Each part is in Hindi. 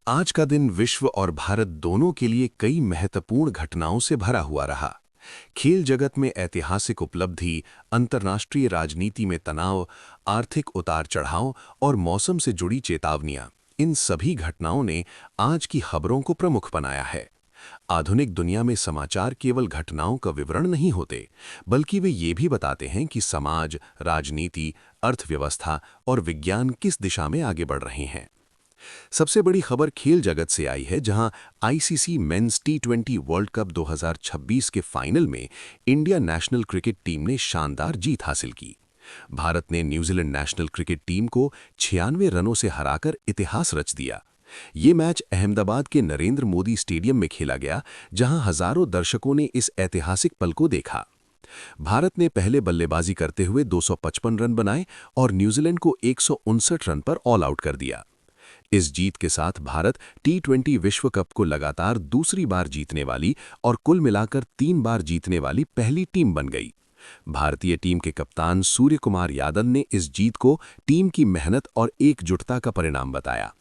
आज का दिन विश्व और भारत दोनों के लिए कई महत्वपूर्ण घटनाओं से भरा हुआ रहा। खेल जगत में ऐतिहासिक उपलब्धि, अंतर्राष्ट्रीय राजनीति में तनाव, आर्थिक उतार-चढ़ाव और मौसम से जुड़ी चेतावनियां, इन सभी घटनाओं ने आज की खबरों को प्रमुख बनाया है। आधुनिक दुनिया में समाचार केवल घटनाओं का विवरण नहीं होते, बल्कि वे ये भी बताते हैं कि समाज, राजनीति, अर्थव्यवस्था और विज्ञान किस दिशा में आगे बढ़ रहे हैं। सबसे बड़ी खबर खेल जगत से आई है, जहां आईसीसी मेंस टी20 वर्ल्ड कप 2026 के फाइनल में इंडिया नेशनल क्रिकेट टीम ने शानदार जीत हासिल की। भारत ने न्यूजीलैंड नेशनल क्रिकेट टीम को 96 रनों से हराकर इतिहास रच दिया। ये मैच अहमदाबाद के नरेंद्र मोदी स्टेडियम में खेला गया, जहां हजारों दर्शकों ने इस ऐतिहासिक पल को देखा। भारत ने पहले बल्लेबाजी करते हुए 255 रन बनाए और न्यूजीलैंड को 159 रन पर ऑल आउट कर दिया। इस जीत के साथ भारत टी20 विश्व कप को लगातार दूसरी बार जीतने वाली और कुल मिलाकर 3 बार जीतने वाली पहली टीम बन गई। भारतीय टीम के कप्तान सूर्य कुमार यादव ने इस जीत को टीम की मेहनत और एकजुटता का परिणाम बताया।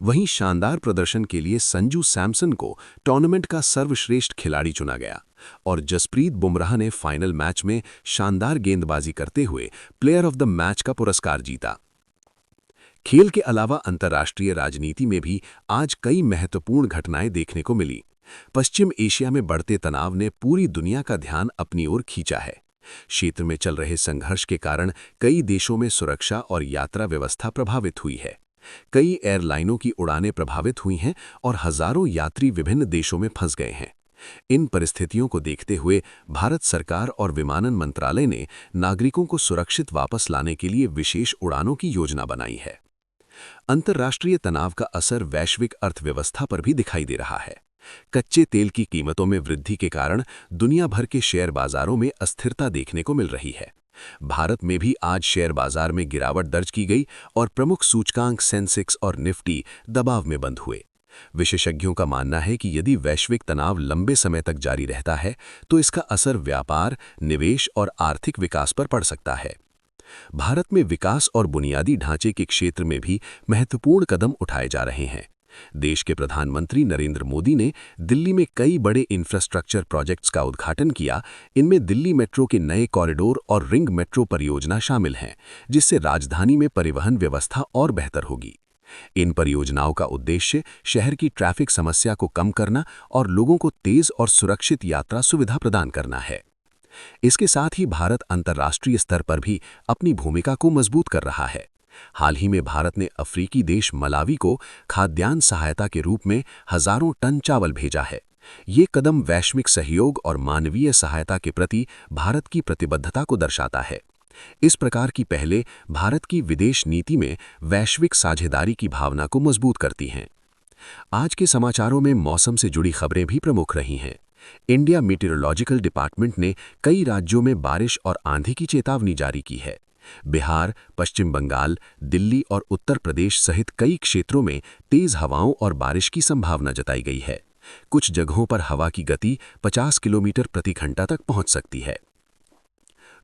वहीं शानदार प्रदर्शन के लिए संजू सैमसन को टूर्नामेंट का सर्वश्रेष्ठ खिलाड़ी चुना गया और जसप्रीत बुमराह ने फाइनल मैच में शानदार गेंदबाजी करते हुए प्लेयर ऑफ द मैच का पुरस्कार जीता। खेल के अलावा अंतर्राष्ट्रीय राजनीति में भी आज कई महत्वपूर्ण घटनाएं देखने को मिली। पश्चिम एशिया में बढ़ते तनाव ने पूरी दुनिया का ध्यान अपनी ओर खींचा है। क्षेत्र में चल रहे संघर्ष के कारण कई देशों में सुरक्षा और यात्रा व्यवस्था प्रभावित हुई है। कई एयरलाइनों की उड़ानें प्रभावित हुई हैं और हजारों यात्री विभिन्न देशों में फंस गए हैं। इन परिस्थितियों को देखते हुए भारत सरकार और विमानन मंत्रालय ने नागरिकों को सुरक्षित वापस लाने के लिए विशेष उड़ानों की योजना बनाई है। अंतर्राष्ट्रीय तनाव का असर वैश्विक अर्थव्यवस्था पर भी दिखाई दे रहा है। कच्चे तेल की कीमतों में वृद्धि के कारण दुनिया भर के शेयर बाजारों में अस्थिरता देखने को मिल रही है। भारत में भी आज शेयर बाजार में गिरावट दर्ज की गई और प्रमुख सूचकांक सेंसेक्स और निफ्टी दबाव में बंद हुए। विशेषज्ञों का मानना है कि यदि वैश्विक तनाव लंबे समय तक जारी रहता है तो इसका असर व्यापार, निवेश और आर्थिक विकास पर पड़ सकता है। भारत में विकास और बुनियादी ढांचे के क्षेत्र में भी महत्वपूर्ण कदम उठाए जा रहे हैं। देश के प्रधानमंत्री नरेंद्र मोदी ने दिल्ली में कई बड़े इंफ्रास्ट्रक्चर प्रोजेक्ट्स का उद्घाटन किया। इनमें दिल्ली मेट्रो के नए कॉरिडोर और रिंग मेट्रो परियोजना शामिल हैं, जिससे राजधानी में परिवहन व्यवस्था और बेहतर होगी। इन परियोजनाओं का उद्देश्य शहर की ट्रैफिक समस्या को कम करना और लोगों को तेज और सुरक्षित यात्रा सुविधा प्रदान करना है। इसके साथ ही भारत अंतर्राष्ट्रीय स्तर पर भी अपनी भूमिका को मजबूत कर रहा है। हाल ही में भारत ने अफ्रीकी देश मलावी को खाद्यान्न सहायता के रूप में हजारों टन चावल भेजा है। ये कदम वैश्विक सहयोग और मानवीय सहायता के प्रति भारत की प्रतिबद्धता को दर्शाता है। इस प्रकार की पहले भारत की विदेश नीति में वैश्विक साझेदारी की भावना को मजबूत करती हैं। आज के समाचारों में मौसम से जुड़ी खबरें भी प्रमुख रही हैं। इंडिया मीटेरोलॉजिकल डिपार्टमेंट ने कई राज्यों में बारिश और आंधी की चेतावनी जारी की है। बिहार, पश्चिम बंगाल, दिल्ली और उत्तर प्रदेश सहित कई क्षेत्रों में तेज हवाओं और बारिश की संभावना जताई गई है। कुछ जगहों पर हवा की गति 50 किलोमीटर प्रति घंटा तक पहुंच सकती है।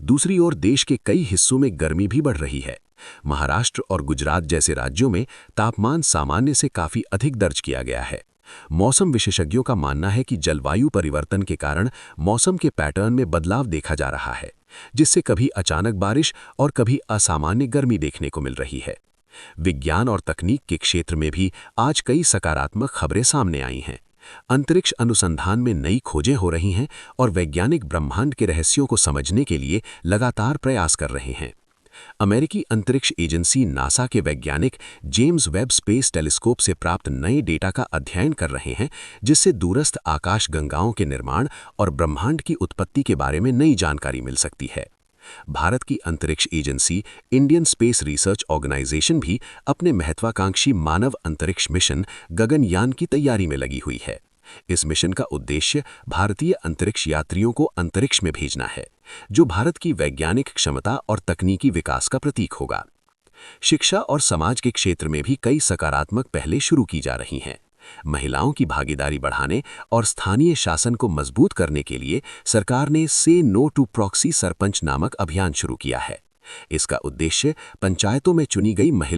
दूसरी ओर देश के कई हिस्सों में गर्मी भी बढ़ रही है। महाराष्ट्र और गुजरात जैसे राज्यों में तापमान सामान्य से काफी अधिक दर्ज किया गया है। मौसम विशेषज्ञों का मानना है कि जलवायु परिवर्तन के कारण मौसम के पैटर्न में बदलाव देखा जा रहा है, जिससे कभी अचानक बारिश और कभी असामान्य गर्मी देखने को मिल रही है। विज्ञान और तकनीक के क्षेत्र में भी आज कई सकारात्मक खबरें सामने आई हैं। अंतरिक्ष अनुसंधान में नई खोजें हो रही हैं और वैज्ञानिक ब्रह्मांड के रहस्यों को समझने के लिए लगातार प्रयास कर रहे हैं। अमेरिकी अंतरिक्ष एजेंसी नासा के वैज्ञानिक जेम्स वेब स्पेस टेलीस्कोप से प्राप्त नए डेटा का अध्ययन कर रहे हैं, जिससे दूरस्थ आकाशगंगाओं के निर्माण और ब्रह्मांड की उत्पत्ति के बारे में नई जानकारी मिल सकती है। भारत की अंतरिक्ष agency Indian space research organisation भी अपने महत्वाकांक्षी मानव अंतरिक्ष मिशन गगनयान की तैयारी में लगी हुई है। इस मिशन का उद्देश्य भारतीय अंतरिक्ष यात्रियों को अंतरिक्ष में भेजना है, जो भारत की वैज्ञानिक क्षमता और तकनीकी विकास का प्रतीक होगा। शिक्षा और समाज के क्षेत्र में भी कई सकारात्मक पहलें शुरू की जा रही हैं। महिलाओं की भागीदारी बढ़ाने और स्थानीय शासन को मजबूत करने के लिए सरकार ने से नो टू प्रॉक्सी सरपंच नामक अभियान शुरू किया है। इसका उद्देश्य पंचायतों में चुनी गई महिला